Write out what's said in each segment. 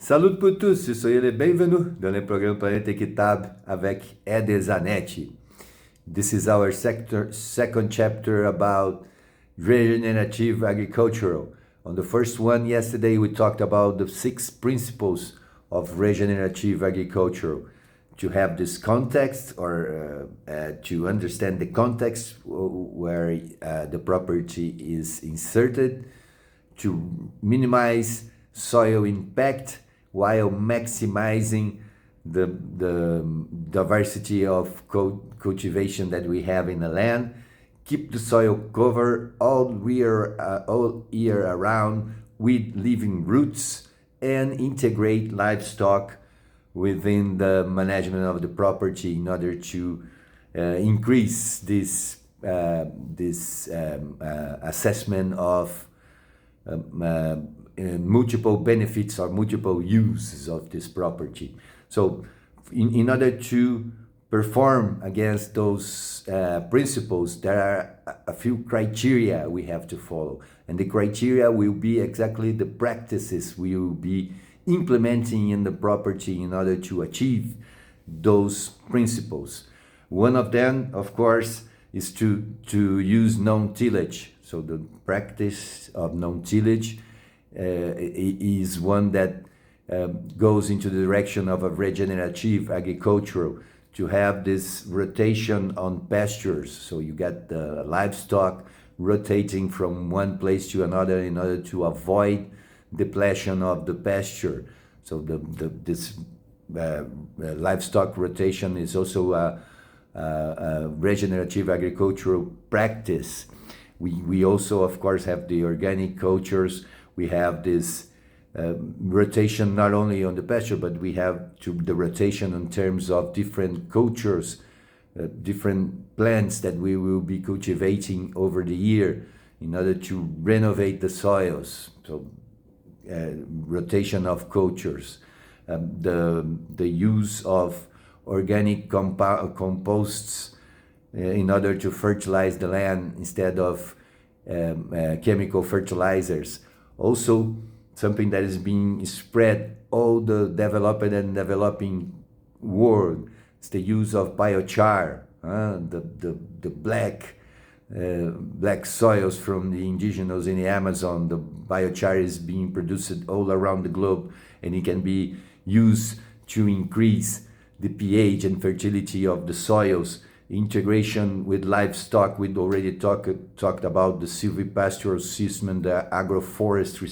Salut pour tous, soyez les bienvenus dans le programme Planète Équitable avec Eder Zanetti. This is our second chapter about regenerative agriculture. On the first one yesterday we talked about the 6 principles of regenerative agriculture. To have this context or to understand the context where the property is inserted, to minimize soil impact while maximizing the diversity of cultivation that we have in the land, keep the soil covered all year around with living roots, and integrate livestock within the management of the property in order to increase this assessment of multiple benefits or multiple uses of this property. So in order to perform against those principles, there are a few criteria we have to follow. And the criteria will be exactly the practices we will be implementing in the property in order to achieve those principles. One of them, of course, is to use non-tillage. So the practice of non-tillage is one that goes into the direction of a regenerative agriculture, to have this rotation on pastures. So you get the livestock rotating from one place to another in order to avoid depletion of the pasture. So this livestock rotation is also a regenerative agricultural practice. We also, of course, have the organic cultures. We have this rotation not only on the pasture, but we have the rotation in terms of different cultures, different plants that we will be cultivating over the year in order to renovate the soils. So rotation of cultures, the use of organic composts in order to fertilize the land instead of chemical fertilizers. Also, something that is being spread all the developed and developing world is the use of biochar, the black soils from the indigenous in the Amazon. The biochar is being produced all around the globe, and it can be used to increase the pH and fertility of the soils. Integration with livestock, we already talked about the silvipastoral system, the agroforestry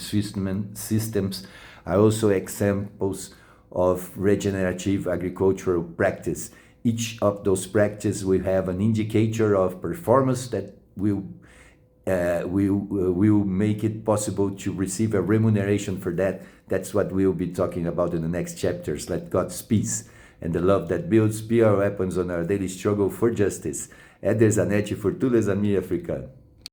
systems are also examples of regenerative agricultural practice. Each of those practices will have an indicator of performance that will make it possible to receive a remuneration for that. That's what we'll be talking about in the next chapters. Let God's peace and the love that builds be our weapons on our daily struggle for justice. Eder Zanetti for tous les amis africains.